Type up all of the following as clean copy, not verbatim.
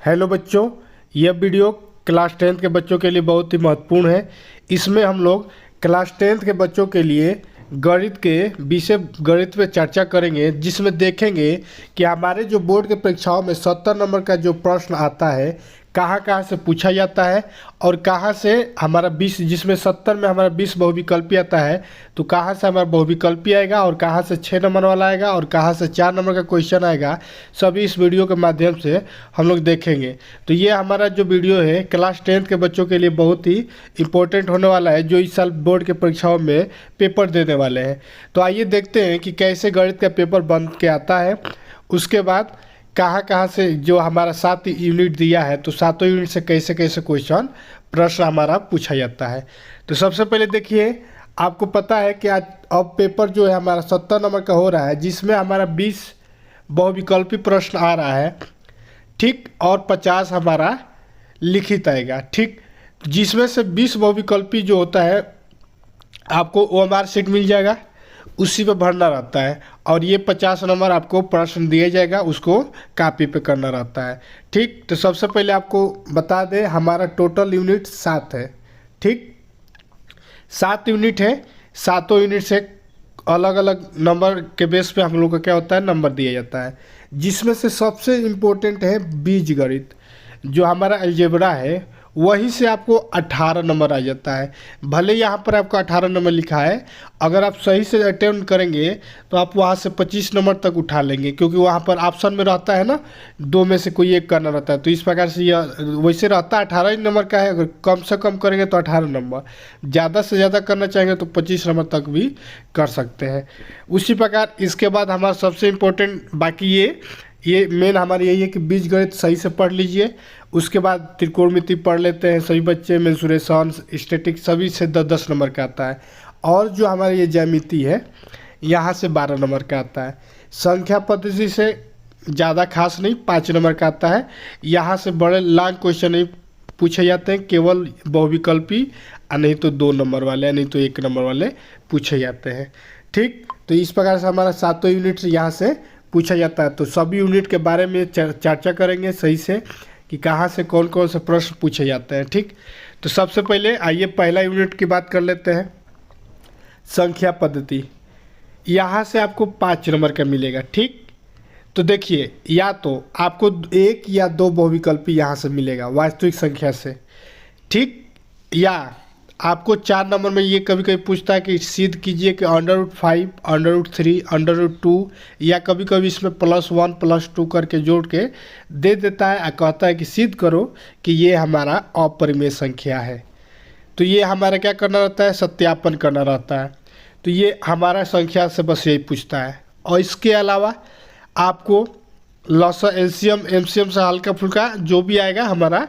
Hello बच्चों, यह video class 10th के बच्चों के लिए बहुत ही महत्वपूर्ण है। इसमें हम लोग क्लास 10th के बच्चों के लिए गणित के विषय गणित पे चर्चा करेंगे, जिसमें देखेंगे कि हमारे जो बोर्ड के परीक्षाओं में 70 नंबर का जो प्रश्न आता है कहाँ कहाँ से पूछा जाता है और कहाँ से हमारा 20, जिसमें 70 में हमारा 20 बहुविकल्पी आता है, तो कहाँ से हमारा बहुविकल्पी आएगा और कहाँ से 6 नंबर वाला आएगा और कहाँ से 4 नंबर का क्वेश्चन आएगा, सभी इस वीडियो के माध्यम से हम लोग देखेंगे। तो ये हमारा जो वीडियो है क्लास 10th के बच्चों के लिए बहुत ही इम्पोर्टेंट होने वाला है, जो इस साल बोर्ड के परीक्षाओं में पेपर देने वाले हैं। तो आइए देखते हैं कि कैसे गणित का पेपर बन के आता है, उसके बाद कहाँ कहाँ से जो हमारा 7 यूनिट दिया है तो 7 यूनिट से कैसे कैसे क्वेश्चन प्रश्न हमारा पूछा जाता है। तो सबसे पहले देखिए, आपको पता है कि आज अब पेपर जो है हमारा 70 नंबर का हो रहा है, जिसमें हमारा 20 बहुविकल्पी प्रश्न आ रहा है, ठीक, और 50 हमारा लिखित आएगा, ठीक। जिसमें से 20 बहुविकल्पी जो होता है आपको OMR शीट मिल जाएगा, उसी पे भरना रहता है, और ये 50 नंबर आपको प्रश्न दिया जाएगा, उसको कॉपी पे करना रहता है, ठीक। तो सबसे पहले आपको बता दें हमारा टोटल यूनिट 7 है, ठीक, 7 यूनिट है। 7 यूनिट से अलग अलग नंबर के बेस पे हम लोग का क्या होता है, नंबर दिया जाता है, जिसमें से सबसे इम्पोर्टेंट है बीजगणित। जो हमारा अलजेब्रा है वहीं से आपको 18 नंबर आ जाता है। भले यहाँ पर आपको 18 नंबर लिखा है, अगर आप सही से अटेम्प्ट करेंगे तो आप वहाँ से 25 नंबर तक उठा लेंगे, क्योंकि वहाँ पर ऑप्शन में रहता है ना, 2 में से कोई एक करना रहता है। तो इस प्रकार से यह वैसे रहता है 18 नंबर का है। अगर कम से कम करेंगे तो 18 नंबर, ज़्यादा से ज़्यादा करना चाहेंगे तो 25 नंबर तक भी कर सकते हैं। उसी प्रकार इसके बाद हमारा सबसे इम्पोर्टेंट बाकी ये मेन हमारी यही है कि बीजगणित सही से पढ़ लीजिए। उसके बाद त्रिकोणमिति पढ़ लेते हैं सभी बच्चे, मेंसुरेशन, स्टैटिक, सभी से 10-10 नंबर का आता है। और जो हमारी ये ज्यामिति है यहाँ से 12 नंबर का आता है। संख्या पद्धति से ज़्यादा खास नहीं, 5 नंबर का आता है। यहाँ से बड़े लॉन्ग क्वेश्चन नहीं पूछे जाते हैं, केवल बहुविकल्पी नहीं तो 2 नंबर वाले, नहीं तो 1 नंबर वाले पूछे जाते हैं, ठीक। तो इस प्रकार से हमारा 7 यूनिट यहाँ से पूछा जाता है। तो सभी यूनिट के बारे में चर्चा करेंगे सही से कि कहाँ से कौन कौन से प्रश्न पूछे जाते हैं, ठीक। तो सबसे पहले आइए पहला यूनिट की बात कर लेते हैं, संख्या पद्धति। यहाँ से आपको 5 नंबर का मिलेगा, ठीक। तो देखिए, या तो आपको 1 या 2 बहुविकल्पी यहाँ से मिलेगा वास्तविक संख्या से, ठीक, या आपको 4 नंबर में ये कभी कभी पूछता है कि सिद्ध कीजिए कि √5, √3, √2, या कभी कभी इसमें +1 +2 करके जोड़ के दे देता है और कहता है कि सिद्ध करो कि ये हमारा अपरिमेय संख्या है। तो ये हमारा क्या करना रहता है, सत्यापन करना रहता है। तो ये हमारा संख्या से बस यही पूछता है। और इसके अलावा आपको लसा, एलसीएम, एमसीएम से हल्का फुल्का जो भी आएगा, हमारा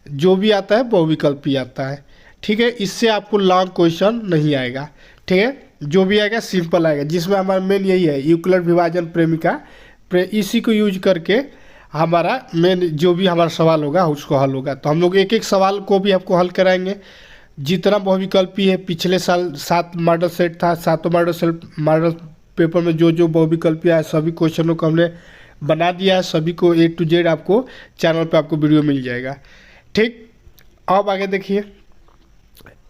जो भी आता है बहुविकल्पी आता है, ठीक है। इससे आपको लॉन्ग क्वेश्चन नहीं आएगा, ठीक है। जो भी आएगा सिंपल आएगा, जिसमें हमारा मेन यही है यूक्लिड विभाजन प्रेमिका, इसी को यूज करके हमारा मेन जो भी हमारा सवाल होगा उसको हल होगा। तो हम लोग एक एक सवाल को भी आपको हल कराएंगे। जितना बहुविकल्पी है, पिछले साल 7 मॉडल सेट था, 7 मॉडल पेपर में जो जो बहुविकल्पी है सभी क्वेश्चनों को हमने बना दिया है। सभी को A to Z आपको चैनल पर आपको वीडियो मिल जाएगा, ठीक। अब आगे देखिए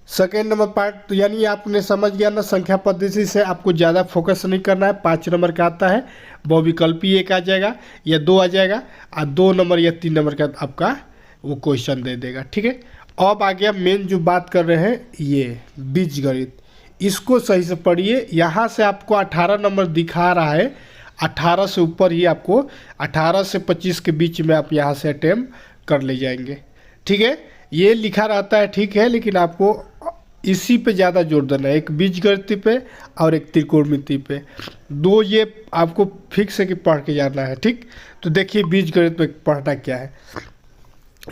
सेकेंड नंबर पार्ट। तो यानी आपने समझ गया ना, संख्या पद्धति से आपको ज़्यादा फोकस नहीं करना है। 5 नंबर का आता है, बहुविकल्पी 1 आ जाएगा या 2 आ जाएगा, और 2 नंबर या 3 नंबर का आपका वो क्वेश्चन दे देगा, ठीक है। अब आ गया मेन जो बात कर रहे हैं, ये बीजगणित। इसको सही से पढ़िए। यहाँ से आपको 18 नंबर दिखा रहा है, 18 से ऊपर ही आपको 18 से 25 के बीच में आप यहाँ से अटेम्प्ट कर ले जाएंगे, ठीक है। ये लिखा रहता है, ठीक है, लेकिन आपको इसी पे ज़्यादा जोर देना है, एक बीजगणित पे और एक त्रिकोणमिति पे। 2 ये आपको फिक्स है कि पढ़ के जाना है, ठीक। तो देखिए बीजगणित में पढ़ना क्या है।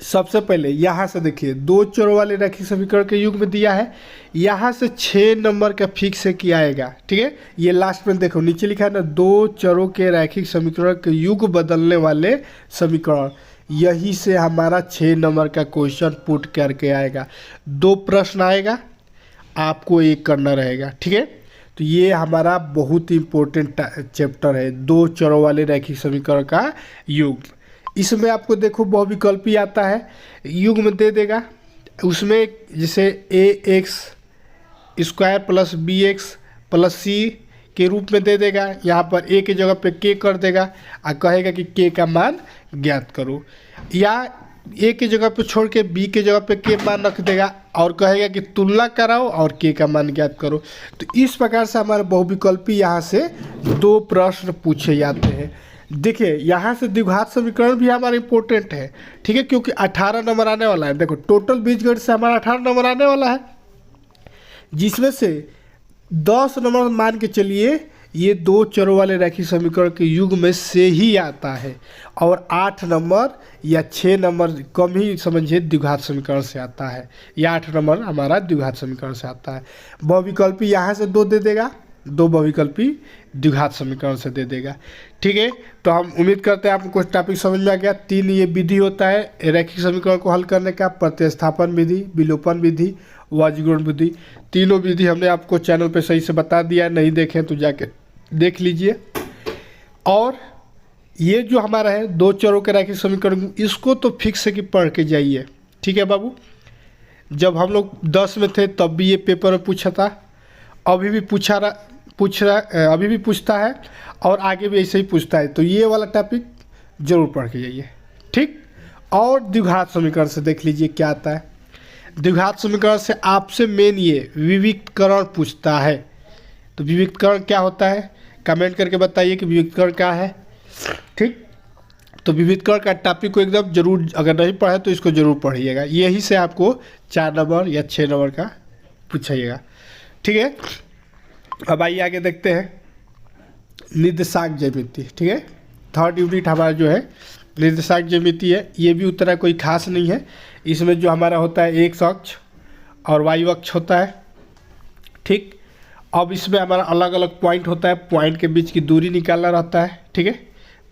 सबसे पहले यहाँ से देखिए 2 चरों वाले रैखिक समीकरण के युग में दिया है, यहाँ से 6 नंबर का फिक्स है कि आएगा, ठीक है। ये लास्ट में देखो नीचे लिखा है ना, 2 चरों के रैखिक समीकरण के युग बदलने वाले समीकरण, यही से हमारा 6 नंबर का क्वेश्चन पुट करके आएगा। 2 प्रश्न आएगा, आपको 1 करना रहेगा, ठीक है। तो ये हमारा बहुत ही इम्पोर्टेंट चैप्टर है, दो चरों वाले रैखिक समीकरण का युग्म। इसमें आपको देखो बहुविकल्पी आता है, युग्म दे देगा, उसमें जैसे a x square plus b x plus c के रूप में दे देगा। यहाँ पर ए की जगह पे के कर देगा और कहेगा कि के का मान ज्ञात करो, या ए की जगह पे छोड़ के बी की जगह पे के मान रख देगा और कहेगा कि तुलना कराओ और के का मान ज्ञात करो। तो इस प्रकार से हमारे बहुविकल्पी यहाँ से दो प्रश्न पूछे जाते हैं। देखिए यहाँ से द्विघात समीकरण भी हमारा इम्पोर्टेंट है, ठीक है, क्योंकि 18 नंबर आने वाला है। देखो टोटल बीजगणित से हमारा 18 नंबर आने वाला है, जिसमें से 10 नंबर मान के चलिए ये दो चरों वाले रैखिक समीकरण के युग में से ही आता है, और 8 नंबर या 6 नंबर कम ही समझिए द्विघात समीकरण से आता है, या 8 नंबर हमारा द्विघात समीकरण से आता है। बहुविकल्पी यहाँ से दो दे देगा, दो बहुविकल्पी द्विघात समीकरण से दे देगा, ठीक है। तो हम उम्मीद करते हैं आपको कुछ टॉपिक समझ में आ गया। 3 ये विधि होता है रैखिक समीकरण को हल करने का, प्रतिस्थापन विधि, विलोपन विधि, वाजिगुण विधि। तीनों विधि हमने आपको चैनल पे सही से बता दिया है, नहीं देखें तो जाके देख लीजिए। और ये जो हमारा है दो चरों के रैखिक समीकरण, इसको तो फिक्स है कि पढ़ के जाइए, ठीक है बाबू। जब हम लोग 10 में थे तब भी ये पेपर में पूछा था, अभी भी अभी भी पूछता है और आगे भी ऐसे ही पूछता है। तो ये वाला टॉपिक जरूर पढ़ के जाइए, ठीक। और द्विघात समीकरण से देख लीजिए क्या आता है। द्विघात समीकरण से आपसे मेन ये विविक्तकरण पूछता है। तो विविक्तकरण क्या होता है, कमेंट करके बताइए कि विविक्तकरण क्या है, ठीक। तो विविक्तकरण का टॉपिक को एकदम जरूर, अगर नहीं पढ़े तो इसको जरूर पढ़िएगा, यही से आपको 4 नंबर या 6 नंबर का पूछिएगा, ठीक है। अब आइए आगे देखते हैं निर्देशांक ज्यामिति, ठीक है। 3rd यूनिट हमारा जो है निर्देशांक ज्यामिति है, ये भी उतना कोई खास नहीं है। इसमें जो हमारा होता है एक्स अक्ष और वाई अक्ष होता है, ठीक। अब इसमें हमारा अलग अलग पॉइंट होता है, पॉइंट के बीच की दूरी निकालना रहता है, ठीक है।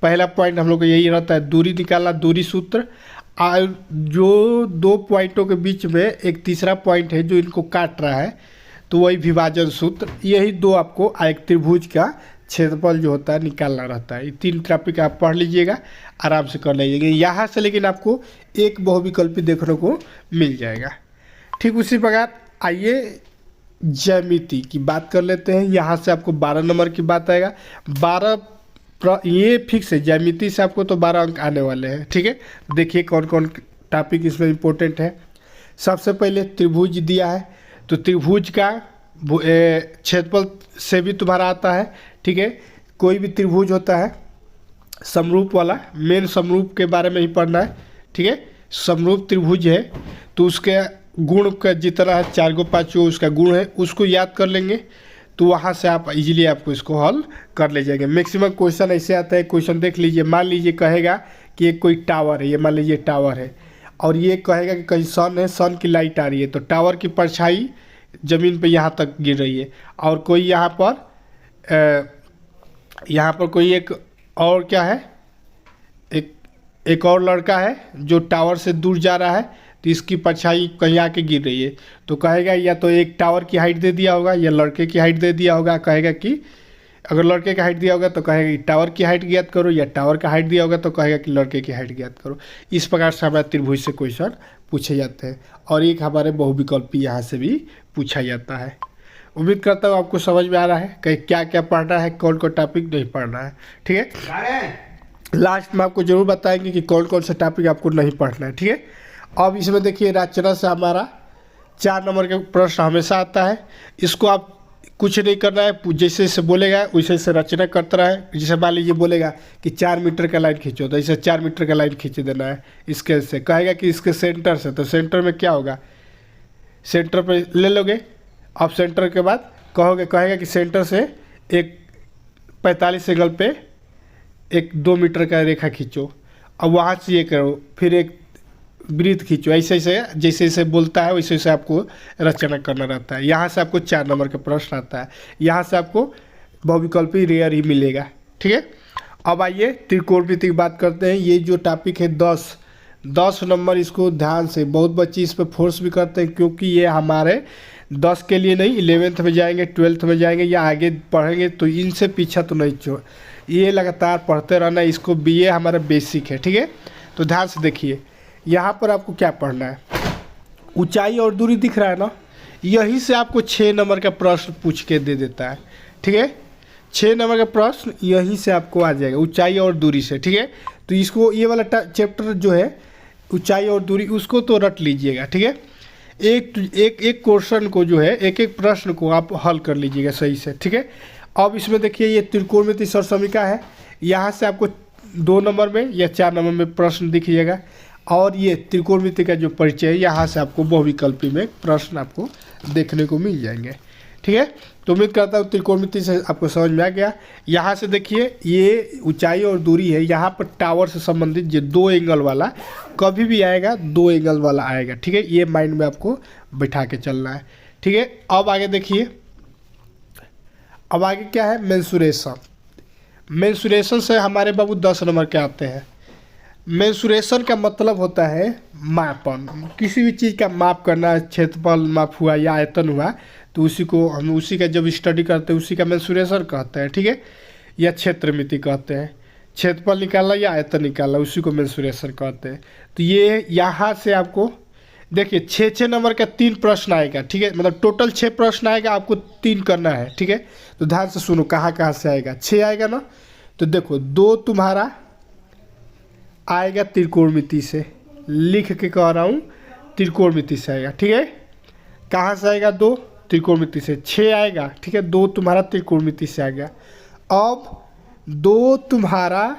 पहला पॉइंट हम लोग को यही रहता है, दूरी निकालना, दूरी सूत्र। और जो दो पॉइंटों के बीच में एक तीसरा पॉइंट है जो इनको काट रहा है, तो वही विभाजन सूत्र। यही दो आपको एक त्रिभुज का क्षेत्रफल जो होता है निकालना रहता है। ये 3 टॉपिक आप पढ़ लीजिएगा, आराम से कर लीजिएगा यहाँ से, लेकिन आपको एक बहुविकल्पी देखने को मिल जाएगा, ठीक। उसी प्रकार आइए ज्यामिति की बात कर लेते हैं। यहाँ से आपको 12 नंबर की बात आएगा। 12 ये फिक्स है, ज्यामिति से आपको तो 12 अंक आने वाले हैं, ठीक है। देखिए कौन कौन टॉपिक इसमें इम्पोर्टेंट है। सबसे पहले त्रिभुज दिया है, तो त्रिभुज का क्षेत्रफल से भी तुम्हारा आता है, ठीक है। कोई भी त्रिभुज होता है समरूप वाला, मेन समरूप के बारे में ही पढ़ना है, ठीक है। समरूप त्रिभुज है तो उसके गुण का जितना है 4 गो 5 गो उसका गुण है, उसको याद कर लेंगे तो वहाँ से आप इजीली आपको इसको हल कर ले जाएंगे। मैक्सिमम क्वेश्चन ऐसे आता है, क्वेश्चन देख लीजिए, मान लीजिए कहेगा कि एक कोई टावर है, ये मान लीजिए टावर है, और ये कहेगा कि कहीं सन है, सन की लाइट आ रही है, तो टावर की परछाई ज़मीन पे यहाँ तक गिर रही है, और कोई यहाँ पर कोई एक और क्या है, एक और लड़का है जो टावर से दूर जा रहा है, तो इसकी परछाई कहीं आके गिर रही है, तो कहेगा या तो एक टावर की हाइट दे दिया होगा या लड़के की हाइट दे दिया होगा। कहेगा कि अगर लड़के का हाइट दिया होगा तो कहेगा कि टावर की हाइट ज्ञात करो, या टावर का हाइट दिया होगा तो कहेगा कि लड़के की हाइट ज्ञात करो। इस प्रकार से हमारे त्रिभुज से क्वेश्चन पूछे जाते हैं, और एक हमारे बहुविकल्पी यहाँ से भी पूछा जाता है। उम्मीद करता हूँ आपको समझ में आ रहा है कहीं क्या क्या पढ़ना है, कौन कौन टॉपिक नहीं पढ़ना है, ठीक है। लास्ट में आपको जरूर बताएंगे कि कौन कौन से टॉपिक आपको नहीं पढ़ना है, ठीक है। अब इसमें देखिए रचना से हमारा 4 नंबर का प्रश्न हमेशा आता है। इसको आप कुछ नहीं करना है, जैसे जैसे बोलेगा वैसे वैसे रचना करता रहे। जैसे मान लीजिए बोलेगा कि 4 मीटर का लाइन खींचो, तो ऐसे 4 मीटर का लाइन खींच देना है स्केल से। कहेगा कि इसके सेंटर से, तो सेंटर में क्या होगा, सेंटर पे ले लोगे। अब सेंटर के बाद कहेगा कि सेंटर से एक 45 एंगल पे एक 2 मीटर का रेखा खींचो, अब वहाँ से ये करो, फिर एक वृत्त खींचो। ऐसे ऐसे जैसे जैसे बोलता है वैसे वैसे आपको रचना करना रहता है। यहाँ से आपको 4 नंबर का प्रश्न आता है। यहाँ से आपको बहुविकल्पी रेयर ही मिलेगा, ठीक है। अब आइए त्रिकोणमिति की बात करते हैं। ये जो टॉपिक है 10 नंबर, इसको ध्यान से, बहुत बच्चे इस पर फोर्स भी करते हैं क्योंकि ये हमारे 10 के लिए नहीं, 11th में जाएंगे, 12th में जाएंगे या आगे पढ़ेंगे तो इनसे पीछा तो नहीं छो, ये लगातार पढ़ते रहना। इसको बीए हमारा बेसिक है, ठीक है। तो ध्यान से देखिए, यहाँ पर आपको क्या पढ़ना है, ऊंचाई और दूरी दिख रहा है ना, यहीं से आपको 6 नंबर का प्रश्न पूछ के दे देता है, ठीक है। 6 नंबर का प्रश्न यहीं से आपको आ जाएगा, ऊंचाई और दूरी से, ठीक है। तो इसको ये वाला चैप्टर जो है ऊंचाई और दूरी, उसको तो रट लीजिएगा, ठीक है। एक क्वेश्चन को जो है, एक एक प्रश्न को आप हल कर लीजिएगा सही से, ठीक है। अब इसमें देखिए, ये त्रिकोणमिति सरसमीका है, यहाँ से आपको 2 नंबर में या 4 नंबर में प्रश्न दिखिएगा। और ये त्रिकोणमिति का जो परिचय है, यहाँ से आपको बहुविकल्पी में प्रश्न आपको देखने को मिल जाएंगे, ठीक है। तो उम्मीद करता हूँ त्रिकोणमिति से आपको समझ में आ गया। यहाँ से देखिए, ये ऊंचाई और दूरी है, यहाँ पर टावर से संबंधित जो 2 एंगल वाला कभी भी आएगा, 2 एंगल वाला आएगा, ठीक है। ये माइंड में आपको बैठा के चलना है, ठीक है। अब आगे देखिए, अब आगे क्या है, मेंसुरेशन। मेंसुरेशन से हमारे बाबू 10 नंबर के आते हैं। मेंसुरेशन का मतलब होता है मापन, किसी भी चीज़ का माप करना, क्षेत्रफल माप हुआ या आयतन हुआ, तो उसी को हम उसी का जब स्टडी करते हैं उसी का मेंसुरेशन कहते हैं, ठीक है। या क्षेत्रमिति कहते हैं, क्षेत्रफल निकालना या आयतन निकालना, उसी को मेंसुरेशन कहते हैं। तो ये यहाँ से आपको देखिए 6 नंबर का 3 प्रश्न आएगा, ठीक है। मतलब टोटल 6 प्रश्न आएगा, आपको 3 करना है, ठीक है। तो ध्यान से सुनो, कहाँ कहाँ से आएगा, 6 आएगा ना। तो देखो, 2 तुम्हारा आएगा त्रिकोणमिति से, लिख के कह रहा हूँ, त्रिकोणमिति से आएगा, ठीक है। कहाँ से आएगा, 2 त्रिकोणमिति से। 6 आएगा, ठीक है, 2 तुम्हारा त्रिकोणमिति से आ गया। अब 2 तुम्हारा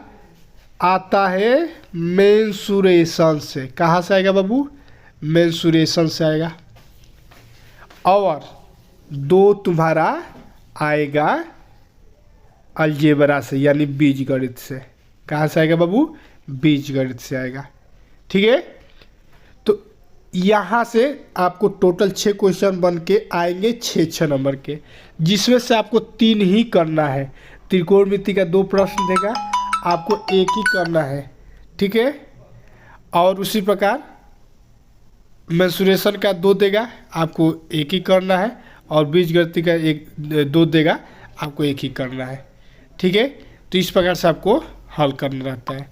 आता है मेंसुरेशन से। कहाँ से आएगा बाबू, मेंसुरेशन से आएगा। और 2 तुम्हारा आएगा अलजेब्रा से, यानी बीजगणित से। कहाँ से आएगा बाबू, बीजगणित से आएगा, ठीक है। तो यहाँ से आपको टोटल 6 क्वेश्चन बन के आएंगे 6 नंबर के, जिसमें से आपको 3 ही करना है। त्रिकोणमिति का 2 प्रश्न देगा, आपको 1 ही करना है, ठीक है। और उसी प्रकार मेंसुरेशन का 2 देगा, आपको 1 ही करना है। और बीजगणित का 2 देगा, आपको 1 ही करना है, ठीक है। तो इस प्रकार से आपको हल करना रहता है।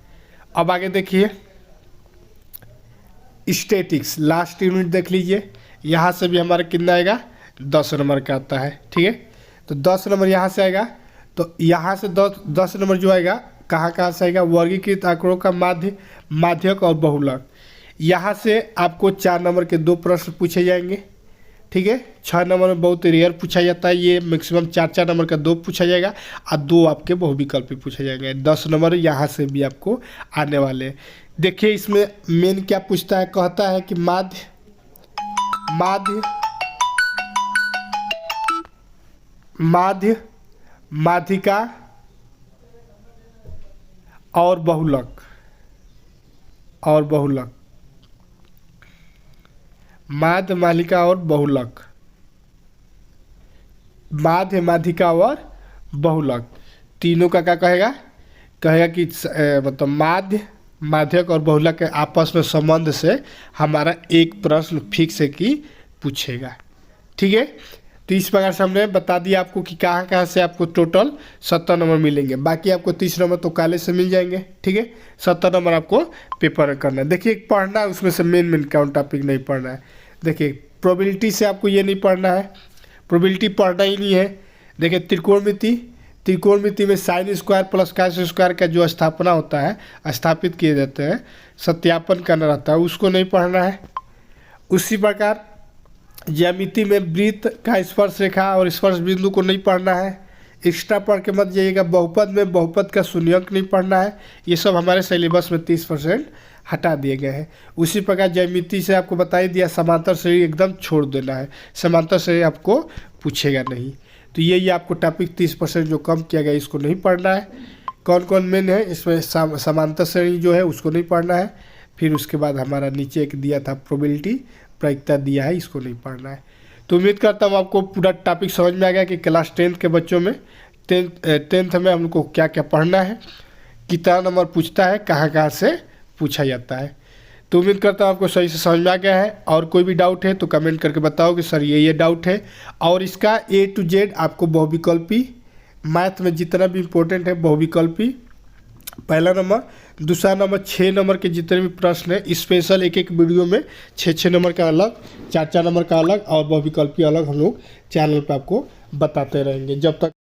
अब आगे देखिए, स्टैटिक्स लास्ट यूनिट देख लीजिए। यहाँ से भी हमारा कितना आएगा, 10 नंबर का आता है, ठीक है। तो 10 नंबर यहाँ से आएगा। तो यहाँ से 10 नंबर जो आएगा, कहाँ से आएगा, वर्गीकृत आंकड़ों का माध्यक और बहुलक। यहाँ से आपको 4 नंबर के 2 प्रश्न पूछे जाएंगे, ठीक है। 6 नंबर में बहुत रेयर पूछा जाता है, ये मैक्सिमम 4 नंबर का 2 पूछा जाएगा और 2 आपके बहुविकल्पी पूछे जाएंगे। 10 नंबर यहाँ से भी आपको आने वाले हैं। देखिए, इसमें मेन क्या पूछता है, कहता है कि माध्यिका और बहुलक, माध्य मालिका और बहुलक, माध्य माध्यिका और बहुलक, तीनों का क्या कहेगा कि मतलब माध्यक और बहुलक के आपस में संबंध से हमारा एक प्रश्न फिक्स है कि पूछेगा, ठीक है। तो इस प्रकार से हमने बता दिया आपको कि कहाँ से आपको टोटल 70 नंबर मिलेंगे। बाकी आपको 30 नंबर तो काले से मिल जाएंगे, ठीक है। 70 नंबर आपको पेपर करना है। देखिए, पढ़ना है, उसमें से मेन काउंट टॉपिक नहीं पढ़ना है। देखिए, प्रोबेबिलिटी से आपको ये नहीं पढ़ना है, प्रोबेबिलिटी पढ़ना ही नहीं है। देखिए, त्रिकोणमिति में sine square plus cos square का जो स्थापना होता है, स्थापित किए जाते हैं, सत्यापन करना रहता है, उसको नहीं पढ़ना है। उसी प्रकार ज्यामिति में वृत्त का स्पर्श रेखा और स्पर्श बिंदु को नहीं पढ़ना है, एक्स्ट्रा पढ़ के मत जाइएगा। बहुपद में बहुपद का शून्यंक नहीं पढ़ना है, ये सब हमारे सिलेबस में 30% हटा दिए गए हैं। उसी प्रकार ज्यामिति से आपको बता ही दिया, समांतर श्रेणी एकदम छोड़ देना है, समांतर श्रेणी आपको पूछेगा नहीं। तो ये आपको टॉपिक 30% जो कम किया गया इसको नहीं पढ़ना है। कौन कौन मेन है इसमें, समांतर श्रेणी जो है उसको नहीं पढ़ना है। फिर उसके बाद हमारा नीचे एक दिया था प्रोबेबिलिटी, प्रायिकता दिया है, इसको नहीं पढ़ना है। तो उम्मीद करता हूँ आपको पूरा टॉपिक समझ में आ गया कि क्लास 10th के बच्चों में 10th में हमको क्या क्या पढ़ना है, कितना नंबर पूछता है, कहाँ से पूछा जाता है। तो उम्मीद करता हूँ आपको सही से समझ में आ गया है। और कोई भी डाउट है तो कमेंट करके बताओ कि सर ये डाउट है। और इसका A to Z आपको बहुविकल्पी, मैथ में जितना भी इम्पोर्टेंट है बहुविकल्पी पहला नंबर, दूसरा नंबर 6 नंबर के जितने भी प्रश्न है स्पेशल एक एक वीडियो में 6 नंबर का अलग, 4 नंबर का अलग और बहुविकल्पी अलग हम लोग चैनल पे आपको बताते रहेंगे जब तक।